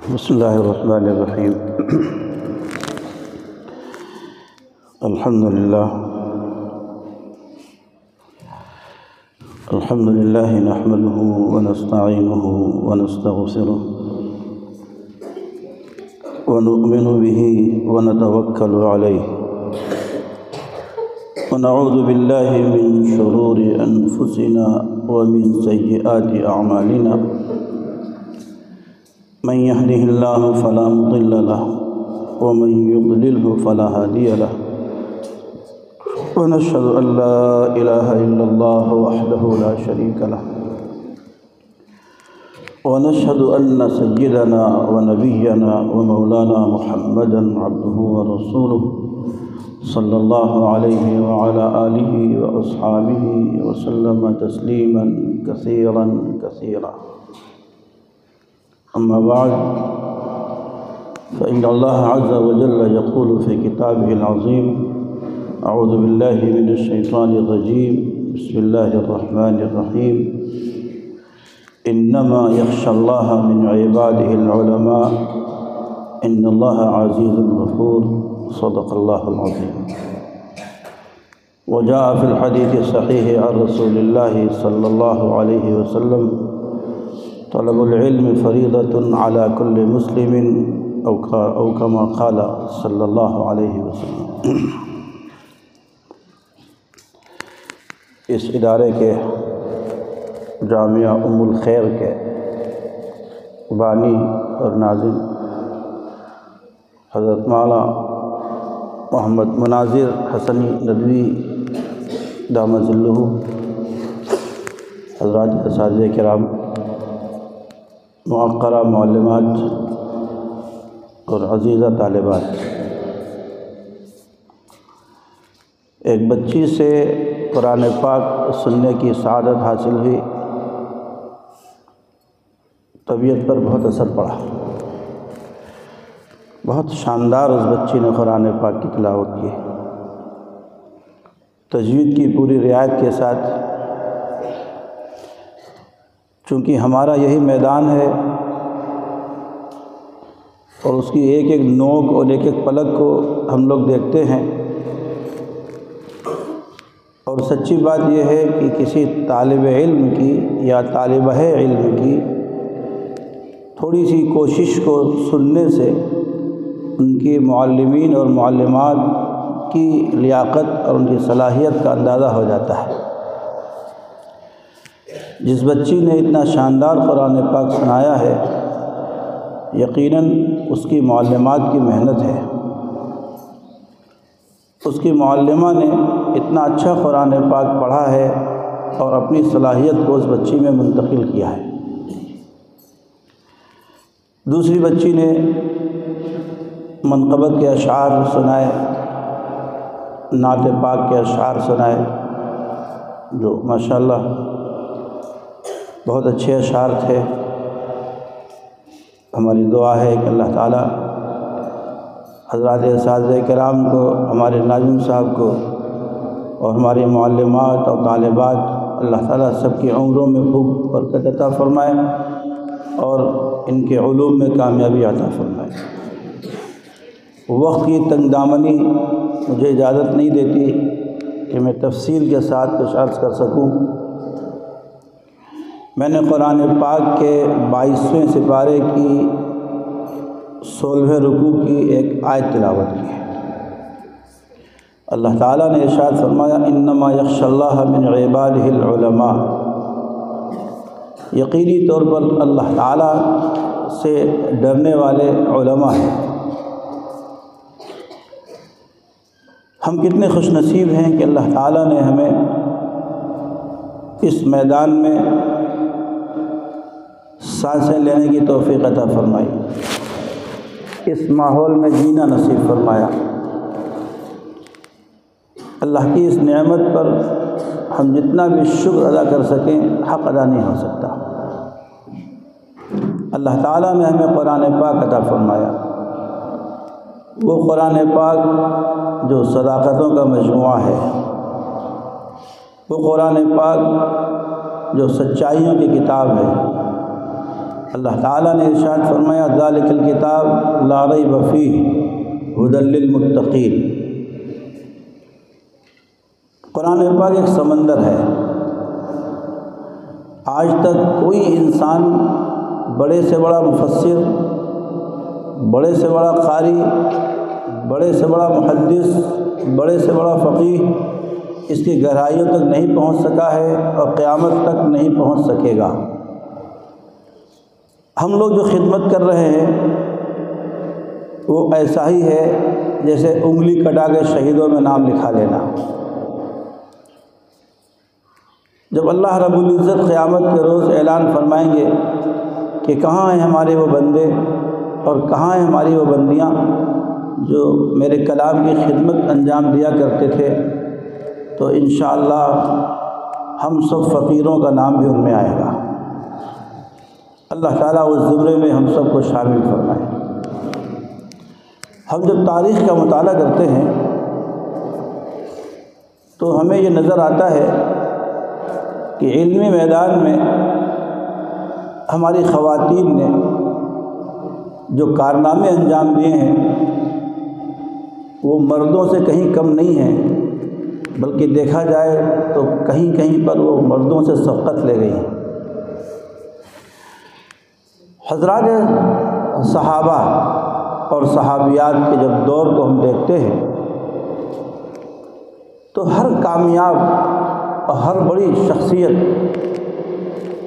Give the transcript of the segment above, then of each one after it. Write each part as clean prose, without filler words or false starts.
بسم اللہ الرحمن الرحیم الحمد للہ نحمده ونستعینه ونستغفره ونؤمن به ونتوکل علیہ ونعوذ باللہ من شرور انفسنا ومن سیئات اعمالنا من يهده الله فلا مضل له ومن يضلله فلا هادي له ونشهد أن لا إله إلا الله وحده لا شريك له ونشهد أن سيدنا ونبينا ومولانا محمدا عبده ورسوله صلى الله عليه وعلى آله وأصحابه وسلم تسليما كثيرا كثيرا. أما بعد فإن الله عز وجل يقول في كتابه العظيم: أعوذ بالله من الشيطان الرجيم، بسم الله الرحمن الرحيم، إنما يخشى الله من عباده العلماء إن الله عزيز غفور. صدق الله العظيم. وجاء في الحديث الصحيح عن رسول الله صلى الله عليه وسلم: طلب العلم فریضۃ علی کل مسلم او کما قال صلی اللہ علیہ وسلم. اس ادارے کے جامعہ ام الخیر کے بانی اور ناظم حضرت مولانا محمد مناظر حسنی ندوی دامت ظلہ، حضرات اساتذہ کرام، معقرہ معلمات اور عزیزہ طالبات، ایک بچی سے قرآن پاک سننے کی سعادت حاصل ہوئی. طبیعت پر بہت اثر پڑا. بہت شاندار اس بچی نے قرآن پاک کی تلاوت کی، تجوید کی پوری رعایت کے ساتھ. چونکہ ہمارا یہی میدان ہے اور اس کی ایک ایک نوک اور ایک ایک پلک کو ہم لوگ دیکھتے ہیں، اور سچی بات یہ ہے کہ کسی طالب علم کی یا طالبہ علم کی تھوڑی سی کوشش کو سننے سے ان کی معلمین اور معلمات کی لیاقت اور ان کی صلاحیت کا اندازہ ہو جاتا ہے. جس بچی نے اتنا شاندار قرآن پاک سنایا ہے، یقیناً اس کی معلمات کی محنت ہے. اس کی معلمہ نے اتنا اچھا قرآن پاک پڑھا ہے اور اپنی صلاحیت کو اس بچی میں منتقل کیا ہے. دوسری بچی نے منقبت کے اشعار سنائے، نعت پاک کے اشعار سنائے، جو ماشاءاللہ بہت اچھے اشعار تھے. ہماری دعا ہے کہ اللہ تعالیٰ حضرات اساتذہ کرام کو، ہمارے ناظم صاحب کو اور ہماری معلمات اور طالبات، اللہ تعالیٰ سب کی عمروں میں خوب برکت عطا فرمائے اور ان کے علوم میں کامیابی عطا فرمائے. وقت کی تنگ دامنی مجھے اجازت نہیں دیتی کہ میں تفصیل کے ساتھ کچھ عرض کر سکوں. میں نے قرآن پاک کے 22ویں سپارے کی 16ویں رکوع کی ایک آیت تلاوت کی ہے. اللہ تعالیٰ نے ارشاد فرمایا: انما یخشی اللہ من عبادہ العلماء. یقینی طور پر اللہ تعالیٰ سے ڈرنے والے علماء ہیں. ہم کتنے خوش نصیب ہیں کہ اللہ تعالیٰ نے ہمیں اس میدان میں سانسیں لینے کی توفیق عطا فرمائی، اس ماحول میں جینا نصیب فرمایا. اللہ کی اس نعمت پر ہم جتنا بھی شکر ادا کر سکیں حق ادا نہیں ہو سکتا. اللہ تعالیٰ نے ہمیں قرآن پاک عطا فرمایا، وہ قرآن پاک جو صداقتوں کا مجموعہ ہے، وہ قرآن پاک جو سچائیوں کی کتاب ہے، اللہ تعالیٰ نے ارشاد فرمایا ذالک الکتاب لا ریب فیہ ھدی للمتقین۔ قرآن پاک ایک سمندر ہے، آج تک کوئی انسان بڑے سے بڑا مفسر، بڑے سے بڑا قاری، بڑے سے بڑا محدث، بڑے سے بڑا فقیہ اس کی گہرائیوں تک نہیں پہنچ سکا ہے اور قیامت تک نہیں پہنچ سکے گا۔ ہم لوگ جو خدمت کر رہے ہیں وہ ایسا ہی ہے جیسے انگلی کٹا کے شہیدوں میں نام لکھا لینا۔ جب اللہ رب العزت قیامت کے روز اعلان فرمائیں گے کہ کہاں ہیں ہمارے وہ بندے اور کہاں ہیں ہماری وہ بندیاں جو میرے کلام کی خدمت انجام دیا کرتے تھے، تو انشاءاللہ ہم سب فقیروں کا نام بھی ان میں آئے گا۔ اللہ تعالیٰ اس زمرے میں ہم سب کو شامل فرمائے۔ ہم جب تاریخ کا مطالعہ کرتے ہیں تو ہمیں یہ نظر آتا ہے کہ علمی میدان میں ہماری خواتین نے جو کارنامے انجام دیے ہیں وہ مردوں سے کہیں کم نہیں ہیں، بلکہ دیکھا جائے تو کہیں کہیں پر وہ مردوں سے سبقت لے گئی ہیں۔ حضرات صحابہ اور صحابیات کے جب دور کو ہم دیکھتے ہیں تو ہر کامیاب اور ہر بڑی شخصیت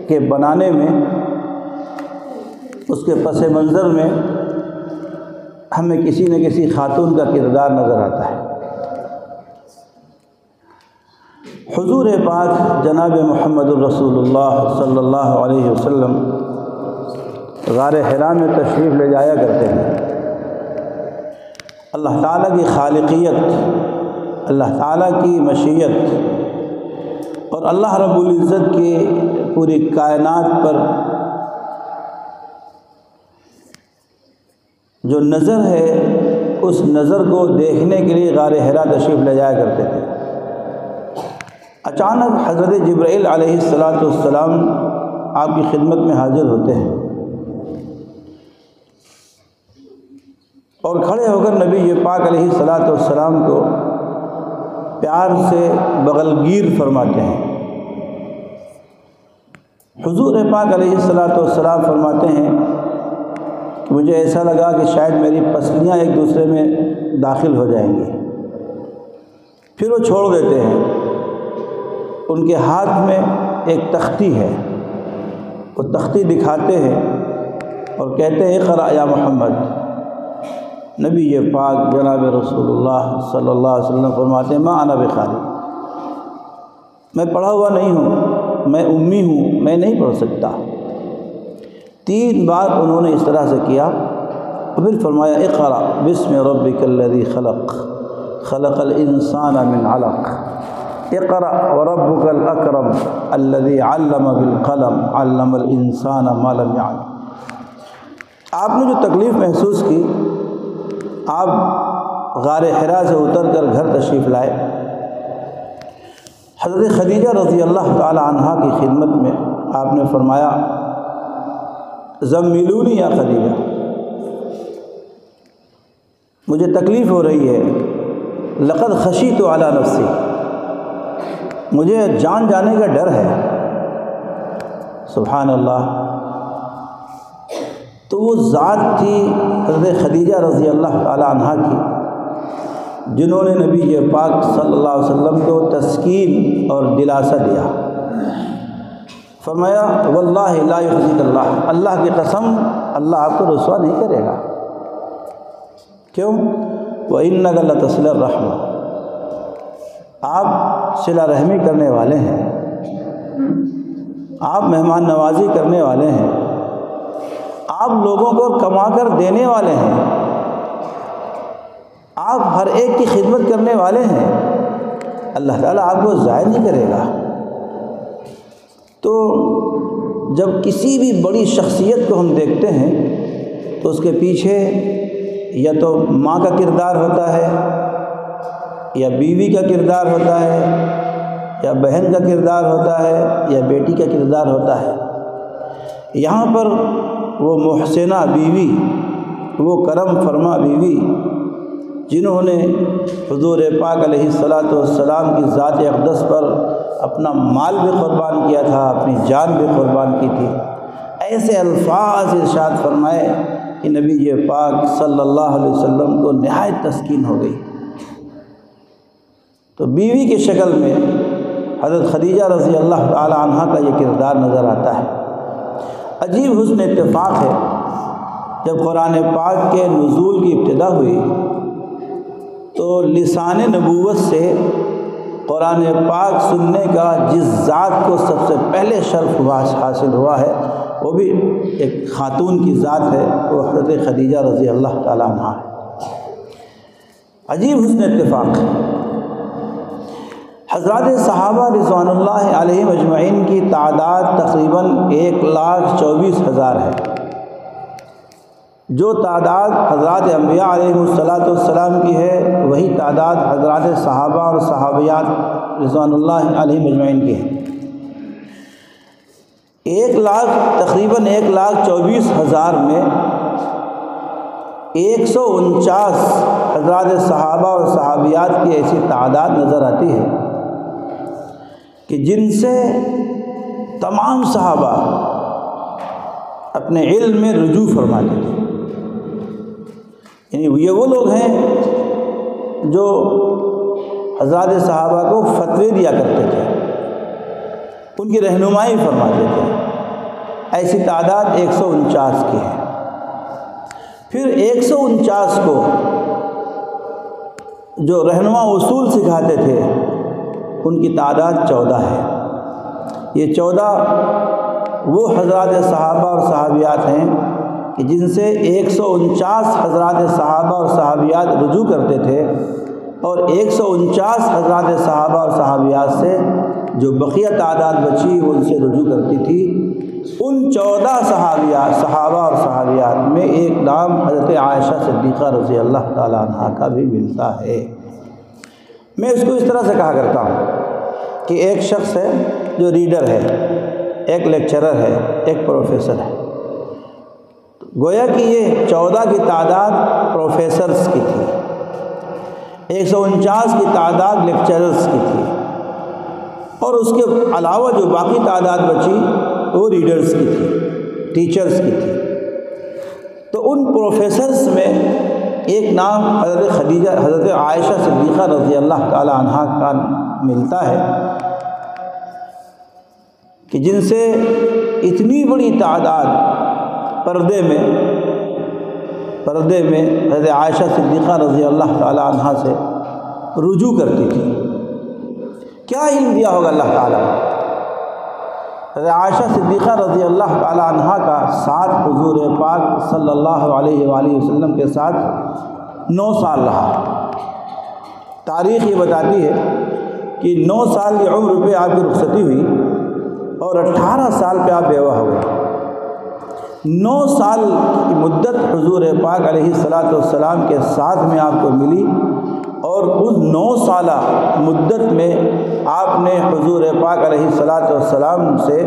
کے بنانے میں، اس کے پس منظر میں ہمیں کسی نہ کسی خاتون کا کردار نظر آتا ہے۔ حضور پاک جناب محمد الرسول اللہ صلی اللہ علیہ وسلم غار حرا میں تشریف لے جایا کرتے ہیں۔ اللہ تعالیٰ کی خالقیت، اللہ تعالیٰ کی مشیت اور اللہ رب العزت کی پوری کائنات پر جو نظر ہے اس نظر کو دیکھنے کے لیے غار حرا تشریف لے جایا کرتے تھے۔ اچانک حضرت جبرائیل علیہ السلام آپ کی خدمت میں حاضر ہوتے ہیں اور کھڑے ہو کر نبی پاک علیہ السلام کو پیار سے بغل گیر فرماتے ہیں۔ حضور پاک علیہ السلام فرماتے ہیں کہ مجھے ایسا لگا کہ شاید میری پسلیاں ایک دوسرے میں داخل ہو جائیں گی۔ پھر وہ چھوڑ دیتے ہیں۔ ان کے ہاتھ میں ایک تختی ہے، وہ تختی دکھاتے ہیں اور کہتے ہیں اقرأ یا محمد۔ نبی پاک جناب رسول اللہ صلی اللہ علیہ وسلم فرماتے ہیں ما انا بقاری، میں پڑھا ہوا نہیں ہوں، میں امی ہوں، میں نہیں پڑھ سکتا۔ 3 بار انہوں نے اس طرح سے کیا، پھر فرمایا اقرأ بسم ربک الذی خلق خلق الانسان من علق اقرأ وربک الاکرم الذی علم بالقلم علم الانسان ما لم یعلم۔ آپ نے جو تکلیف محسوس کی، آپ غار حرا سے اتر کر گھر تشریف لائے۔ حضرت خدیجہ رضی اللہ تعالی عنہا کی خدمت میں آپ نے فرمایا زملونی یا خدیجہ، مجھے تکلیف ہو رہی ہے، لقد خشیت علی نفسی، مجھے جان جانے کا ڈر ہے۔ سبحان اللہ۔ تو وہ ذات تھی حضرت خدیجہ رضی اللہ تعالی عنہا کی، جنہوں نے نبی پاک صلی اللہ علیہ وسلم کو تسکین اور دلاسا دیا۔ فرمایا واللہ لا یخزیک اللہ، اللہ کی قسم اللہ آپ کو رسوا نہیں کرے گا۔ کیوں؟ وَإِنَّكَ لَتَصِلُ الرَّحْمَ، آپ صلہ رحمی کرنے والے ہیں، آپ مہمان نوازی کرنے والے ہیں، آپ لوگوں کو کما کر دینے والے ہیں، آپ ہر ایک کی خدمت کرنے والے ہیں، اللہ تعالیٰ آپ کو ضائع نہیں کرے گا۔ تو جب کسی بھی بڑی شخصیت کو ہم دیکھتے ہیں تو اس کے پیچھے یا تو ماں کا کردار ہوتا ہے، یا بیوی کا کردار ہوتا ہے، یا بہن کا کردار ہوتا ہے، یا بیٹی کا کردار ہوتا ہے۔ یہاں پر وہ محسنہ بیوی، وہ کرم فرما بیوی جنہوں نے حضور پاک علیہ الصلاۃ والسلام کی ذات اقدس پر اپنا مال بھی قربان کیا تھا، اپنی جان بھی قربان کی تھی، ایسے الفاظ ارشاد فرمائے کہ نبی پاک صلی اللہ علیہ وسلم کو نہایت تسکین ہو گئی۔ تو بیوی کی شکل میں حضرت خدیجہ رضی اللہ تعالی عنہ کا یہ کردار نظر آتا ہے۔ عجیب حسن اتفاق ہے، جب قرآن پاک کے نزول کی ابتدا ہوئی تو لسان نبوت سے قرآن پاک سننے کا جس ذات کو سب سے پہلے شرف حاصل ہوا ہے وہ بھی ایک خاتون کی ذات ہے، وہ حضرت خدیجہ رضی اللہ تعالی عنہ ہے۔ عجیب حسن اتفاق ہے۔ حضرات صحابہ رضوان اللہ علیہم اجمعین کی تعداد تقریباً 1,24,000 ہے۔ جو تعداد حضرات انبیاء علیہ السلام کی ہے وہی تعداد حضرات صحابہ اور صحابیات رضوان اللہ علیہم اجمعین کی ہے۔ 1,24,000 میں 149 حضرات صحابہ اور صحابیات کی ایسی تعداد نظر آتی ہے کہ جن سے تمام صحابہ اپنے علم میں رجوع فرماتے تھے۔ یعنی یہ وہ لوگ ہیں جو حضرات صحابہ کو فتوے دیا کرتے تھے، ان کی رہنمائی فرماتے تھے۔ ایسی تعداد 149 کی ہے۔ پھر 149 کو جو رہنما اصول سکھاتے تھے ان کی تعداد 14 ہے۔ یہ 14 وہ حضرات صحابہ اور صحابیات ہیں کہ جن سے 149 حضرات صحابہ اور صحابیات رجوع کرتے تھے، اور 149 حضرات صحابہ اور صحابیات سے جو بقیہ تعداد بچی وہ ان سے رجوع کرتی تھی۔ ان 14 صحابہ اور صحابیات میں ایک نام حضرت عائشہ صدیقہ رضی اللہ تعالیٰ عنہ کا بھی ملتا ہے۔ میں اس کو اس طرح سے کہا کرتا ہوں کہ ایک شخص ہے جو ریڈر ہے، ایک لیکچرر ہے، ایک پروفیسر ہے۔ گویا کہ یہ 14 کی تعداد پروفیسرز کی تھی، 149 کی تعداد لیکچررز کی تھی، اور اس کے علاوہ جو باقی تعداد بچی وہ ریڈرز کی تھی، ٹیچرز کی تھی۔ تو ان پروفیسرز میں ایک نام حضرت عائشہ صدیقہ رضی اللہ تعالی عنہ کا ملتا ہے کہ جن سے اتنی بڑی تعداد پردے میں حضرت عائشہ صدیقہ رضی اللہ تعالی عنہ سے رجوع کرتی تھی۔ کیا علم دیا ہوگا اللہ تعالیٰ نے؟ حضرت عائشہ صدیقہ رضی اللہ تعالی عنہ کا ساتھ حضور پاک صلی اللہ علیہ وآلہ وسلم کے ساتھ 9 سال رہا۔ تاریخ یہ بتاتی ہے کہ 9 سال کی عمر پہ آپ کی رخصتی ہوئی اور 18 سال پہ آپ بیوہ ہو گئے۔ 9 سال کی مدت حضور پاک علیہ الصلاۃ والسلام کے ساتھ میں آپ کو ملی، اور اس 9 سالہ مدت میں آپ نے حضور پاک علیہ الصلاۃ والسلام سے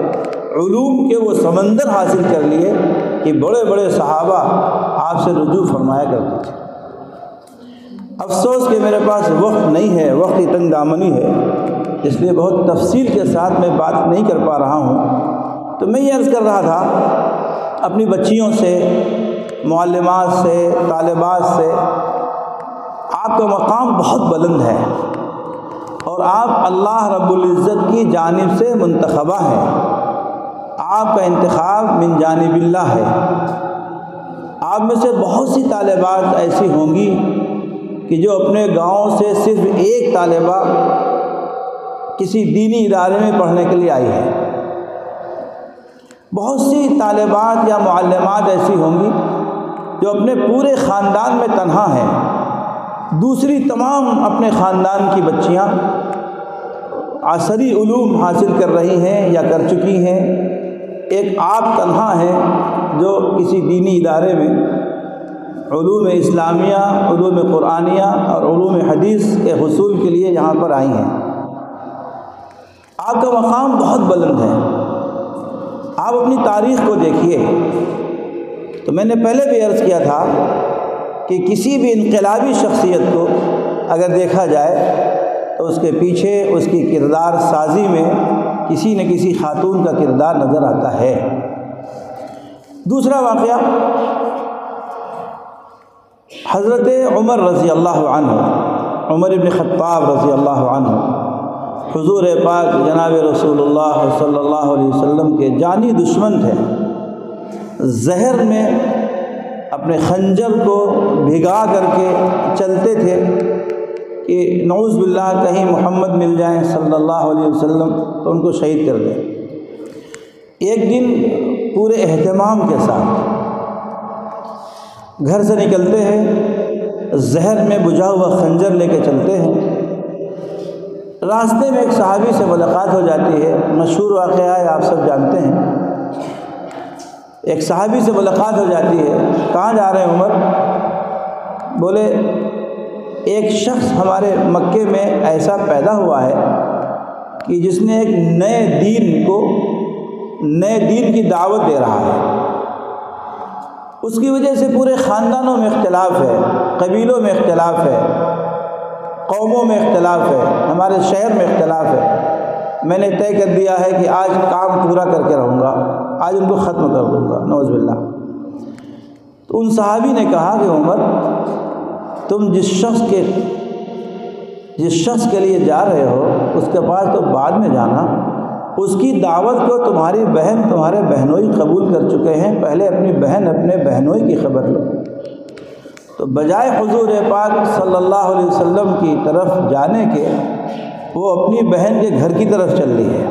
علوم کے وہ سمندر حاصل کر لیے کہ بڑے بڑے صحابہ آپ سے رجوع فرمایا کرتے تھے۔ افسوس کہ میرے پاس وقت نہیں ہے، وقت کی تنگ دامنی ہے، اس لیے بہت تفصیل کے ساتھ میں بات نہیں کر پا رہا ہوں۔ تو میں یہ عرض کر رہا تھا اپنی بچیوں سے، معلمات سے، طالبات سے، آپ کا مقام بہت بلند ہے اور آپ اللہ رب العزت کی جانب سے منتخبہ ہیں۔ آپ کا انتخاب من جانب اللہ ہے۔ آپ میں سے بہت سی طالبات ایسی ہوں گی کہ جو اپنے گاؤں سے صرف ایک طالبہ کسی دینی ادارے میں پڑھنے کے لیے آئی ہے۔ بہت سی طالبات یا معلمات ایسی ہوں گی جو اپنے پورے خاندان میں تنہا ہیں، دوسری تمام اپنے خاندان کی بچیاں عصری علوم حاصل کر رہی ہیں یا کر چکی ہیں، ایک آپ تنہا ہیں جو کسی دینی ادارے میں علوم اسلامیہ، علوم قرآنیہ اور علوم حدیث کے حصول کے لیے یہاں پر آئی ہیں۔ آپ کا مقام بہت بلند ہے، آپ اپنی تاریخ کو دیکھیے، تو میں نے پہلے بھی عرض کیا تھا کہ کسی بھی انقلابی شخصیت کو اگر دیکھا جائے تو اس کے پیچھے اس کی کردار سازی میں کسی نہ کسی خاتون کا کردار نظر آتا ہے۔ دوسرا واقعہ حضرت عمر رضی اللہ عنہ، عمر بن خطاب رضی اللہ عنہ حضور پاک جناب رسول اللہ صلی اللہ علیہ وسلم کے جانی دشمن تھے۔ زہر میں اپنے خنجر کو بھگا کر کے چلتے تھے کہ نعوذ باللہ کہیں محمد مل جائیں صلی اللہ علیہ وسلم تو ان کو شہید کر دیں۔ ایک دن پورے اہتمام کے ساتھ گھر سے نکلتے ہیں، زہر میں بجھا ہوا خنجر لے کے چلتے ہیں۔ راستے میں ایک صحابی سے ملاقات ہو جاتی ہے، مشہور واقعہ ہے، آپ سب جانتے ہیں۔ ایک صحابی سے ملاقات ہو جاتی ہے، کہاں جا رہے ہیں عمر؟ بولے ایک شخص ہمارے مکے میں ایسا پیدا ہوا ہے کہ جس نے ایک نئے دین کی دعوت دے رہا ہے، اس کی وجہ سے پورے خاندانوں میں اختلاف ہے، قبیلوں میں اختلاف ہے، قوموں میں اختلاف ہے، ہمارے شہر میں اختلاف ہے۔ میں نے طے کر دیا ہے کہ آج کام پورا کر کے رہوں گا، آج ان کو ختم کر دوں گا، نعوذ باللہ۔ تو ان صحابی نے کہا کہ عمر، تم جس شخص کے لیے جا رہے ہو اس کے پاس تو بعد میں جانا، اس کی دعوت کو تمہاری بہن تمہارے بہنوئی قبول کر چکے ہیں، پہلے اپنی بہن اپنے بہنوئی کی خبر لو۔ تو بجائے حضور پاک صلی اللہ علیہ وسلم کی طرف جانے کے وہ اپنی بہن کے گھر کی طرف چل رہی ہے۔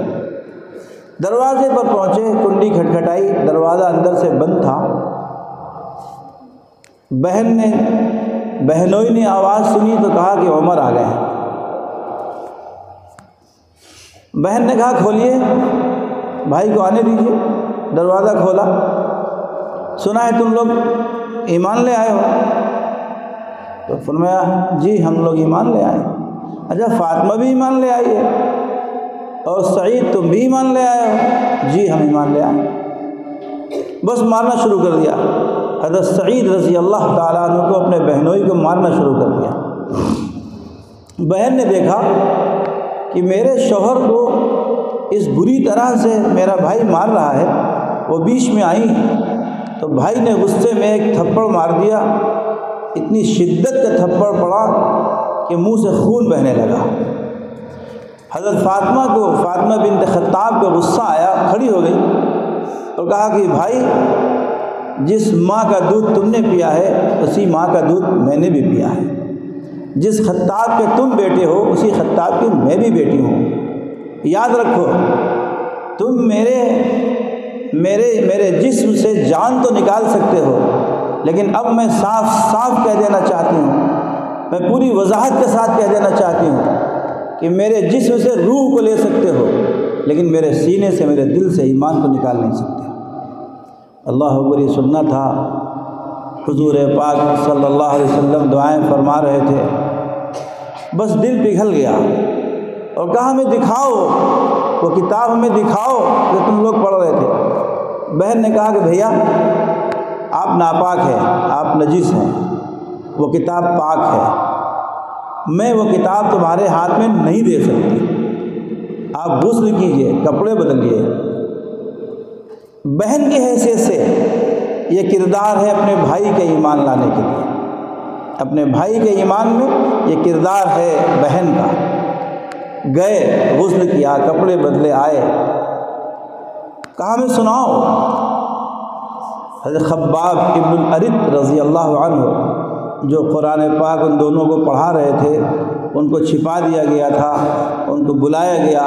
دروازے پر پہنچے، کنڈی کھٹکھٹائی، دروازہ اندر سے بند تھا۔ بہنوئی نے آواز سنی تو کہا کہ عمر آ گئے ہیں۔ بہن نے کہا کھولیے، بھائی کو آنے دیجیے۔ دروازہ کھولا، سنا ہے تم لوگ ایمان لے آئے ہو؟ تو فرمایا جی ہم لوگ ایمان لے آئے۔ اچھا فاطمہ بھی ایمان لے آئی ہے، اور سعید تم بھی ایمان لے آئے ہو؟ جی ہم ایمان لے آئے۔ بس مارنا شروع کر دیا۔ حضرت سعید رضی اللہ تعالیٰ عنہ کو اپنے بہنوئی کو مارنا شروع کر دیا۔ بہن نے دیکھا کہ میرے شوہر کو اس بری طرح سے میرا بھائی مار رہا ہے، وہ بیچ میں آئی تو بھائی نے غصے میں ایک تھپڑ مار دیا، اتنی شدت کا تھپڑ پڑا کہ منہ سے خون بہنے لگا۔ حضرت فاطمہ بنت خطاب کو غصہ آیا، کھڑی ہو گئی اور کہا کہ بھائی جس ماں کا دودھ تم نے پیا ہے اسی ماں کا دودھ میں نے بھی پیا ہے، جس خطاب کے تم بیٹے ہو اسی خطاب کی میں بھی بیٹی ہوں۔ یاد رکھو تم میرے جسم سے جان تو نکال سکتے ہو، لیکن اب میں صاف کہہ دینا چاہتی ہوں، میں پوری وضاحت کے ساتھ کہہ دینا چاہتی ہوں کہ میرے جسم سے روح کو لے سکتے ہو، لیکن میرے سینے سے میرے دل سے ایمان کو نکال نہیں سکتے۔ اللہ اکبر، یہ سننا تھا۔ حضور پاک صلی اللہ علیہ وسلم دعائیں فرما رہے تھے، بس دل پگھل گیا اور کہا ہمیں دکھاؤ وہ کتاب، ہمیں دکھاؤ جو تم لوگ پڑھ رہے تھے۔ بہن نے کہا کہ بھیا آپ ناپاک ہیں، آپ نجس ہیں، وہ کتاب پاک ہے، میں وہ کتاب تمہارے ہاتھ میں نہیں دے سکتی، آپ غسل کیجئے، کپڑے بدلیے۔ بہن کی حیثیت سے یہ کردار ہے اپنے بھائی کے ایمان لانے کے لیے، اپنے بھائی کے ایمان میں یہ کردار ہے بہن کا۔ گئے، غسل کیا، کپڑے بدلے، آئے، کہا ہمیں سناؤ۔ حضرت خباب ابن الارت رضی اللہ عنہ جو قرآن پاک ان دونوں کو پڑھا رہے تھے، ان کو چھپا دیا گیا تھا، ان کو بلایا گیا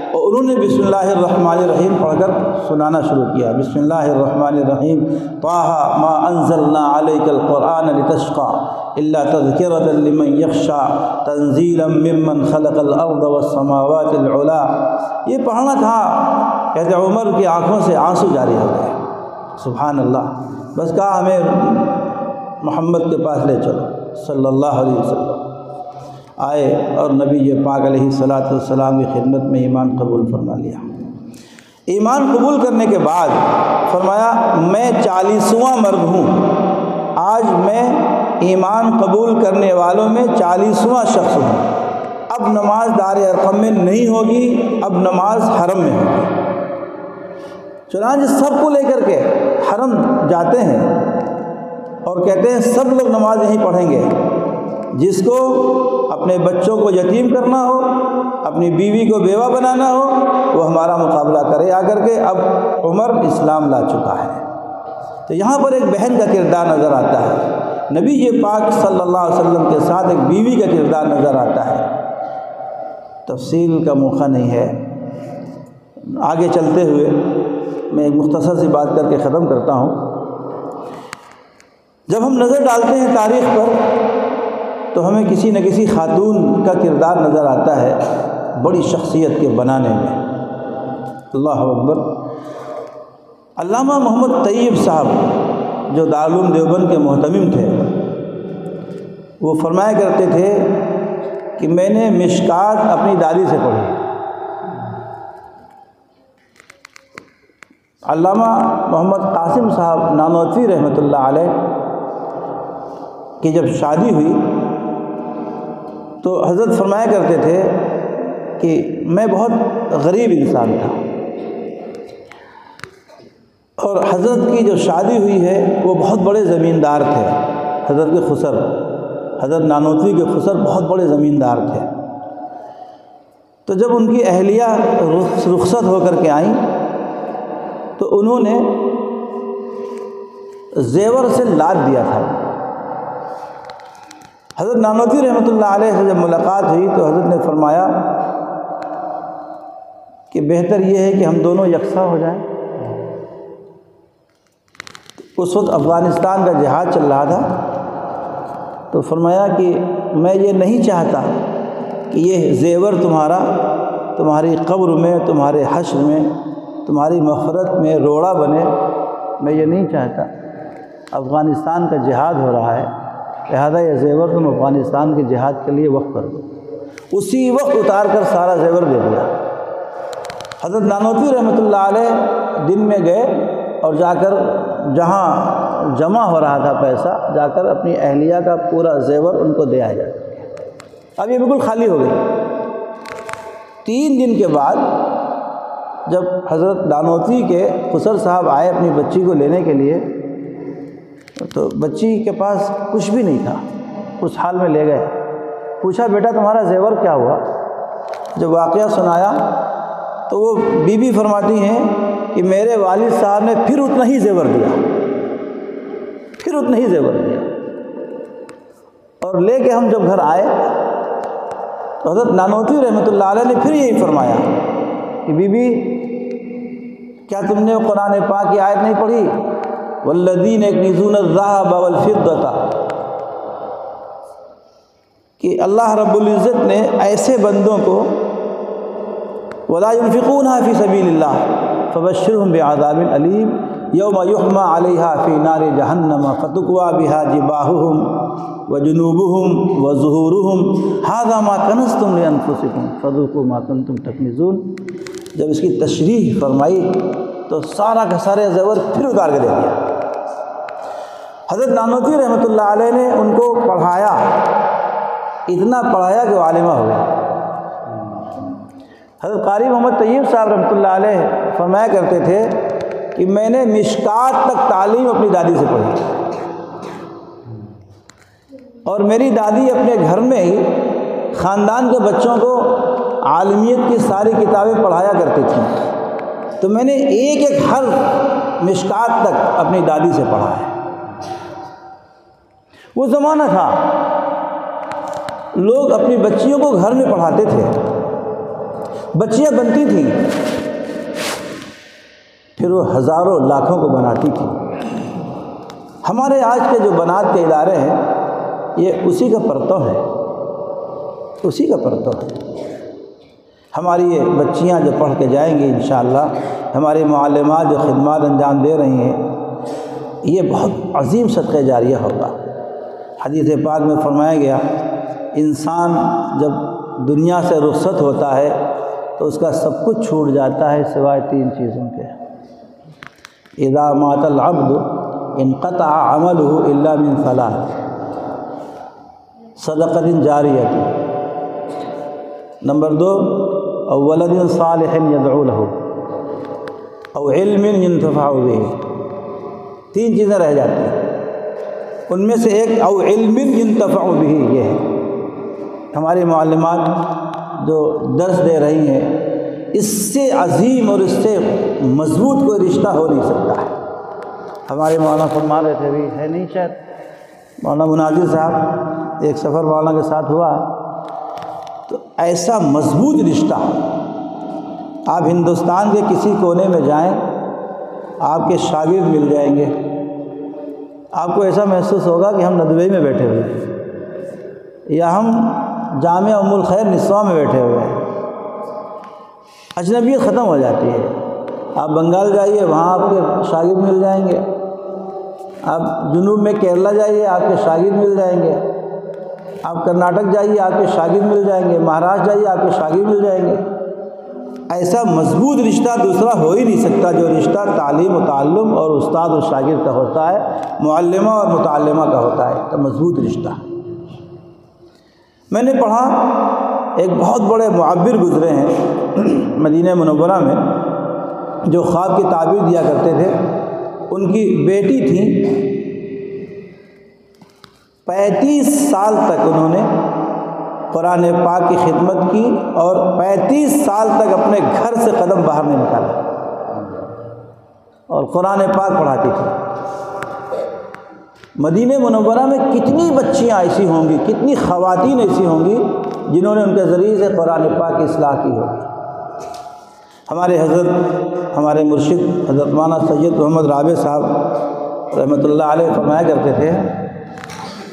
اور انہوں نے بسم اللہ الرحمن الرحیم پڑھ کر سنانا شروع کیا۔ بسم اللہ الرحمن الرحیم، طٰہٰ ما انزلنا علیک القرآن لتشقیٰ الا تذکرۃ لمن یخشیٰ تنزیلا ممن خلق الارض والسماوات العلیٰ۔ یہ پڑھنا تھا، کہتے عمر کی آنکھوں سے آنسو جاری ہو گئے۔ سبحان اللہ۔ بس کہا ہمیں محمد کے پاس لے چلو صلی اللہ علیہ وسلم۔ آئے اور نبی پاک علیہ الصلوۃ والسلام کی خدمت میں ایمان قبول فرما لیا۔ ایمان قبول کرنے کے بعد فرمایا میں 40واں مرد ہوں، آج میں ایمان قبول کرنے والوں میں 40واں شخص ہوں۔ اب نماز دار ارقم میں نہیں ہوگی، اب نماز حرم میں ہوگی۔ چنانچہ سب کو لے کر کے حرم جاتے ہیں اور کہتے ہیں سب لوگ نماز یہیں پڑھیں گے، جس کو اپنے بچوں کو یتیم کرنا ہو، اپنی بیوی کو بیوہ بنانا ہو، وہ ہمارا مقابلہ کرے آ کر کے۔ اب عمر اسلام لا چکا ہے۔ تو یہاں پر ایک بہن کا کردار نظر آتا ہے، نبی پاک صلی اللہ علیہ وسلم کے ساتھ ایک بیوی کا کردار نظر آتا ہے۔ تفصیل کا موقع نہیں ہے، آگے چلتے ہوئے میں ایک مختصر سی بات کر کے ختم کرتا ہوں۔ جب ہم نظر ڈالتے ہیں تاریخ پر تو ہمیں کسی نہ کسی خاتون کا کردار نظر آتا ہے بڑی شخصیت کے بنانے میں۔ اللہ اکبر۔ علامہ محمد طیب صاحب جو دارالعلوم دیوبند کے محتمم تھے، وہ فرمایا کرتے تھے کہ میں نے مشکات اپنی دادی سے پڑھی۔ علامہ محمد قاسم صاحب نانوتوی رحمۃ اللہ علیہ کی جب شادی ہوئی تو حضرت فرمایا کرتے تھے کہ میں بہت غریب انسان تھا، اور حضرت کی جو شادی ہوئی ہے وہ بہت بڑے زمیندار تھے۔ حضرت کے خسر، حضرت نانوتوی کے خسر بہت بڑے زمیندار تھے۔ تو جب ان کی اہلیہ رخصت ہو کر کے آئیں تو انہوں نے زیور سے لاد دیا تھا۔ حضرت نانوتوی رحمۃ اللہ علیہ سے جب ملاقات ہوئی تو حضرت نے فرمایا کہ بہتر یہ ہے کہ ہم دونوں یکساں ہو جائیں۔ اس وقت افغانستان کا جہاد چل رہا تھا، تو فرمایا کہ میں یہ نہیں چاہتا کہ یہ زیور تمہاری قبر میں، تمہارے حشر میں، تمہاری مغفرت میں روڑا بنے، میں یہ نہیں چاہتا۔ افغانستان کا جہاد ہو رہا ہے، لہذا یہ زیور تم افغانستان کے جہاد کے لیے وقف کر دو۔ اسی وقت اتار کر سارا زیور دے دیا۔ حضرت نانوتوی رحمۃ اللہ علیہ دن میں گئے اور جا کر جہاں جمع ہو رہا تھا پیسہ، جا کر اپنی اہلیہ کا پورا زیور ان کو دے آیا۔ اب یہ بالکل خالی ہو گئی۔ 3 دن کے بعد جب حضرت نانوتوی کے خسر صاحب آئے اپنی بچی کو لینے کے لیے تو بچی کے پاس کچھ بھی نہیں تھا، اس حال میں لے گئے۔ پوچھا بیٹا تمہارا زیور کیا ہوا؟ جب واقعہ سنایا تو وہ بی فرماتی ہیں کہ میرے والد صاحب نے پھر اتنا ہی زیور دیا، اور لے کے ہم جب گھر آئے تو حضرت نانوتوی رحمۃ اللہ علیہ نے پھر یہی فرمایا کہ بی بی کیا تم نے قرآن پاک کی آیت نہیں پڑھی والذین یکنزون الذهب والفضة، کہ اللہ رب العزت نے ایسے بندوں کو ولا ينفقونها فی سبیل اللہ فبشرهم بعذاب علیم یوم یحمى علیہا فی نار جہنم فتکوی بہا جباہہم وجنوبہم وظہورہم ھذا ما کنزتم لانفسکم فذوقوا ما کنتم تکنزون۔ جب اس کی تشریح فرمائی تو سارا کا سارے زیور پھر اتار کے دے دیا۔ حضرت نانوتوی رحمۃ اللہ علیہ نے ان کو پڑھایا، اتنا پڑھایا کہ وہ عالمہ ہو گئے۔ حضرت قاری محمد طیب صاحب رحمۃ اللہ علیہ فرمایا کرتے تھے کہ میں نے مشکات تک تعلیم اپنی دادی سے پڑھی، اور میری دادی اپنے گھر میں ہی خاندان کے بچوں کو عالمیت کی ساری کتابیں پڑھایا کرتی تھیں، تو میں نے ایک ایک حرف مشکات تک اپنی دادی سے پڑھا ہے۔ وہ زمانہ تھا لوگ اپنی بچیوں کو گھر میں پڑھاتے تھے، بچیاں بنتی تھیں پھر وہ ہزاروں لاکھوں کو بناتی تھیں۔ ہمارے آج کے جو بنات کے ادارے ہیں یہ اسی کا پرتو ہے، اسی کا پرتو ہے۔ ہماری یہ بچیاں جو پڑھ کے جائیں گی انشاءاللہ، ہماری معلمات جو خدمات انجام دے رہی ہیں، یہ بہت عظیم صدقہ جاریہ ہوگا۔ حدیث پاک میں فرمایا گیا انسان جب دنیا سے رخصت ہوتا ہے تو اس کا سب کچھ چھوٹ جاتا ہے سوائے 3 چیزوں کے۔ اذا مات العبد انقطع عمله الا من 3: صدقۃ جاریہ، نمبر 2 او ولد صالح يدعو له او علم ينتفع به۔ 3 چیزیں رہ جاتی ہیں، ان میں سے ایک او علم ينتفع به یہ ہے۔ ہماری معلمات جو درس دے رہی ہیں، اس سے عظیم اور اس سے مضبوط کوئی رشتہ ہو نہیں سکتا ہے۔ ہمارے مولانا فرما رہے تھے، ابھی ہے نہیں شاید، مولانا مناظر صاحب ایک سفر مولانا کے ساتھ ہوا، تو ایسا مضبوط رشتہ، آپ ہندوستان کے کسی کونے میں جائیں، آپ کے شاگرد مل جائیں گے، آپ کو ایسا محسوس ہوگا کہ ہم ندوے میں بیٹھے ہوئے ہیں یا ہم جامعہ ام الخیر نسواں میں بیٹھے ہوئے ہیں۔ اجنبیت ختم ہو جاتی ہے۔ آپ بنگال جائیے، وہاں آپ کے شاگرد مل جائیں گے، آپ جنوب میں کیرلا جائیے، آپ کے شاگرد مل جائیں گے، آپ کرناٹک جائیے، آپ کے شاگرد مل جائیں گے، مہاراشٹر جائیے، آپ کے شاگرد مل جائیں گے۔ ایسا مضبوط رشتہ دوسرا ہو ہی نہیں سکتا جو رشتہ تعلیم و تعلم اور استاد و شاگرد کا ہوتا ہے، معلمہ اور متعلمہ کا ہوتا ہے، تو مضبوط رشتہ۔ میں نے پڑھا ایک بہت بڑے معبر گزرے ہیں مدینہ منورہ میں، جو خواب کی تعبیر دیا کرتے تھے۔ ان کی بیٹی تھی، 35 سال تک انہوں نے قرآن پاک کی خدمت کی اور 35 سال تک اپنے گھر سے قدم باہر نہیں نکالا اور قرآن پاک پڑھاتی تھی۔ مدینہ منورہ میں کتنی بچیاں ایسی ہوں گی، کتنی خواتین ایسی ہوں گی جنہوں نے ان کے ذریعے سے قرآن پاک کی اصلاح کی ہوگی۔ ہمارے حضرت، ہمارے مرشد حضرت مولانا سید محمد رابع صاحب رحمۃ اللہ علیہ فرمایا کرتے تھے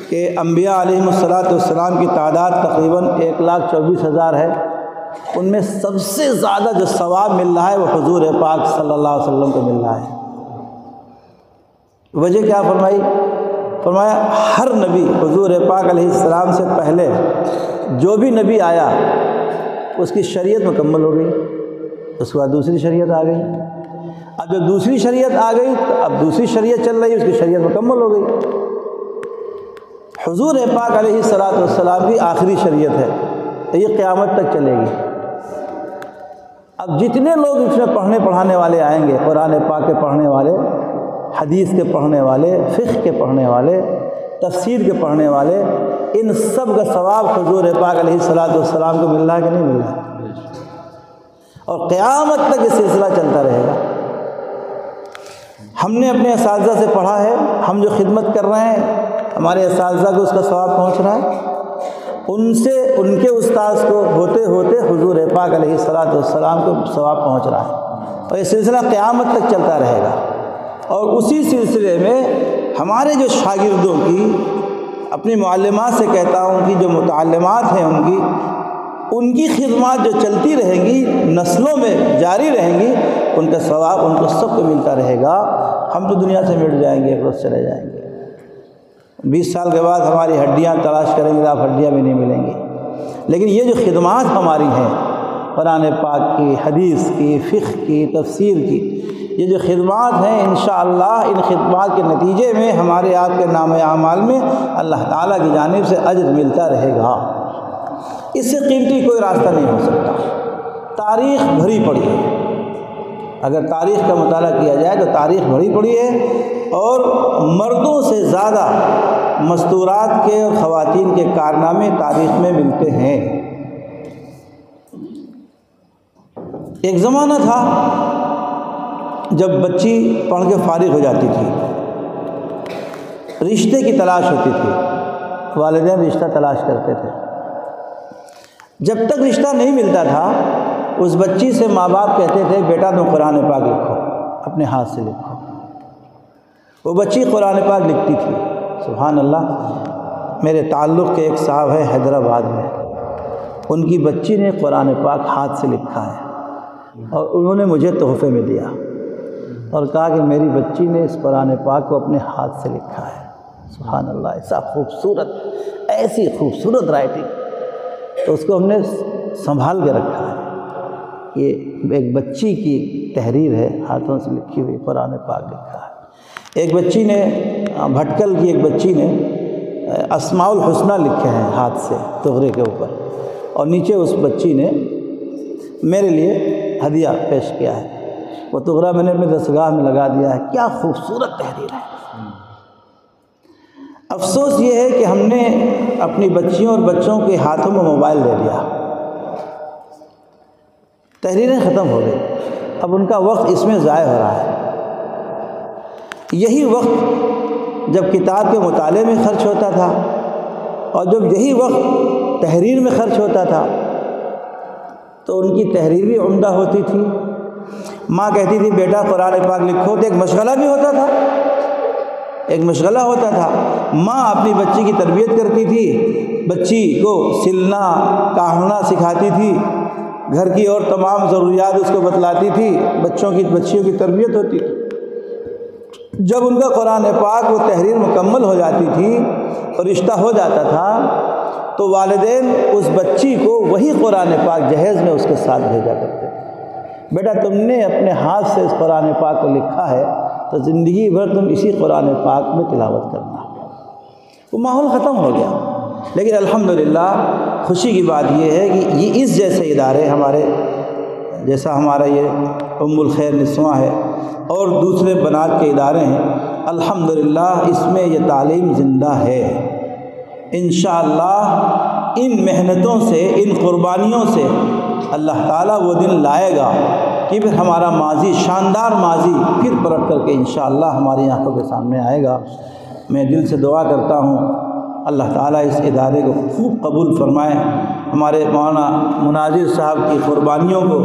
کہ انبیاء علیہم السلام کی تعداد تقریباً 1,24,000 ہے، ان میں سب سے زیادہ جو ثواب مل رہا ہے وہ حضور پاک صلی اللہ علیہ وسلم کو مل رہا ہے۔ وجہ کیا فرمائی؟ فرمایا ہر نبی حضور پاک علیہ السلام سے پہلے جو بھی نبی آیا اس کی شریعت مکمل ہو گئی، اس کے بعد دوسری شریعت آ گئی، اب جب دوسری شریعت آ گئی تو اب دوسری شریعت چل رہی، اس کی شریعت مکمل ہو گئی۔ حضور پاک علیہ السلام کی آخری شریعت ہے، یہ قیامت تک چلے گی۔ اب جتنے لوگ اس میں پڑھنے پڑھانے والے آئیں گے، قرآن پاک کے پڑھنے والے، حدیث کے پڑھنے والے، فقہ کے پڑھنے والے، تفسیر کے پڑھنے والے، ان سب کا ثواب حضور پاک علیہ السلام کو مل رہا ہے کہ نہیں مل رہا ہے؟ اور قیامت تک یہ سلسلہ چلتا رہے گا۔ ہم نے اپنے اساتذہ سے پڑھا ہے، ہم جو خدمت کر رہے ہیں ہمارے اساتذہ کو اس کا ثواب پہنچ رہا ہے، ان سے ان کے استاذ کو ہوتے ہوتے حضور پاک علیہ السلام کو ثواب پہنچ رہا ہے، اور یہ سلسلہ قیامت تک چلتا رہے گا۔ اور اسی سلسلے میں ہمارے جو شاگردوں کی، اپنی معلمات سے کہتا ہوں کہ جو متعلمات ہیں ان کی خدمات جو چلتی رہیں گی، نسلوں میں جاری رہیں گی، ان کا ثواب ان کو سب کو ملتا رہے گا۔ ہم تو دنیا سے مٹ جائیں گے، ایک روز چلے جائیں گے، 20 سال کے بعد ہماری ہڈیاں تلاش کریں گے، آپ ہڈیاں بھی نہیں ملیں گی، لیکن یہ جو خدمات ہماری ہیں قرآن پاک کی، حدیث کی، فقہ کی، تفسیر کی، یہ جو خدمات ہیں انشاءاللہ ان خدمات کے نتیجے میں ہمارے آپ کے نام اعمال میں اللہ تعالیٰ کی جانب سے اجر ملتا رہے گا۔ اس سے قیمتی کوئی راستہ نہیں ہو سکتا۔ تاریخ بھری پڑی ہے، اگر تاریخ کا مطالعہ کیا جائے تو تاریخ بھری پڑی ہے، اور مردوں سے زیادہ مستورات کے اور خواتین کے کارنامے تاریخ میں ملتے ہیں۔ ایک زمانہ تھا جب بچی پڑھ کے فارغ ہو جاتی تھی، رشتے کی تلاش ہوتی تھی، والدین رشتہ تلاش کرتے تھے۔ جب تک رشتہ نہیں ملتا تھا اس بچی سے ماں باپ کہتے تھے بیٹا تم قرآن پاک لکھو، اپنے ہاتھ سے لکھو۔ وہ بچی قرآن پاک لکھتی تھی۔ سبحان اللہ، میرے تعلق کے ایک صاحب ہیں حیدرآباد میں، ان کی بچی نے قرآن پاک ہاتھ سے لکھا ہے اور انہوں نے مجھے تحفے میں دیا اور کہا کہ میری بچی نے اس قرآن پاک کو اپنے ہاتھ سے لکھا ہے۔ سبحان اللہ، ایسا خوبصورت، ایسی خوبصورت رائٹنگ، تو اس کو ہم نے سنبھال کے رکھا ہے۔ یہ ایک بچی کی تحریر ہے، ہاتھوں سے لکھی ہوئی قرآن پاک لکھا ہے۔ ایک بچی نے، بھٹکل کی ایک بچی نے اسماء الحسنہ لکھے ہیں ہاتھ سے تغرے کے اوپر، اور نیچے اس بچی نے میرے لیے ہدیہ پیش کیا ہے۔ وہ تغرہ میں نے اپنے دستگاہ میں لگا دیا ہے۔ کیا خوبصورت تحریر ہے۔ افسوس یہ ہے کہ ہم نے اپنی بچیوں اور بچوں کے ہاتھوں میں موبائل دے دیا، تحریریں ختم ہو گئی، اب ان کا وقت اس میں ضائع ہو رہا ہے۔ یہی وقت جب کتاب کے مطالعے میں خرچ ہوتا تھا، اور جب یہی وقت تحریر میں خرچ ہوتا تھا، تو ان کی تحریر بھی عمدہ ہوتی تھی۔ ماں کہتی تھی بیٹا قرآن پاک لکھو، تو ایک مشغلہ بھی ہوتا تھا، ایک مشغلہ ہوتا تھا۔ ماں اپنی بچی کی تربیت کرتی تھی، بچی کو سلنا کاٹنا سکھاتی تھی، گھر کی اور تمام ضروریات اس کو بتلاتی تھی، بچیوں کی تربیت ہوتی تھی۔ جب ان کا قرآن پاک وہ تحریر مکمل ہو جاتی تھی اور رشتہ ہو جاتا تھا، تو والدین اس بچی کو وہی قرآن پاک جہیز میں اس کے ساتھ بھیجا کرتے تھے۔ بیٹا تم نے اپنے ہاتھ سے اس قرآن پاک کو لکھا ہے، تو زندگی بھر تم اسی قرآن پاک میں تلاوت کرنا۔ وہ ماحول ختم ہو گیا۔ لیکن الحمدللہ خوشی کی بات یہ ہے کہ یہ اس جیسے ادارے ہمارے، جیسا ہمارا یہ ام الخیر نسواں ہے اور دوسرے بنات کے ادارے ہیں، الحمدللہ اس میں یہ تعلیم زندہ ہے۔ انشاءاللہ ان محنتوں سے، ان قربانیوں سے اللہ تعالیٰ وہ دن لائے گا کہ پھر ہمارا ماضی، شاندار ماضی پھر پلٹ کر کے انشاءاللہ ہماری آنکھوں کے سامنے آئے گا۔ میں دل سے دعا کرتا ہوں اللہ تعالیٰ اس ادارے کو خوب قبول فرمائے، ہمارے مولانا مناظر صاحب کی قربانیوں کو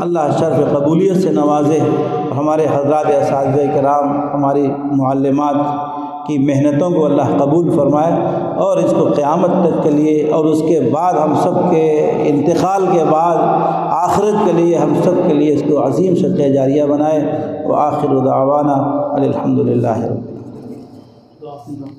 اللہ شرف قبولیت سے نوازے، اور ہمارے حضرات اساتذہ کرام، ہماری معلمات کی محنتوں کو اللہ قبول فرمائے، اور اس کو قیامت تک کے لیے اور اس کے بعد ہم سب کے انتقال کے بعد آخرت کے لیے ہم سب کے لیے اس کو عظیم صدقہ جاریہ بنائے۔ وآخر دعوانا الحمدللہ رب العالمین۔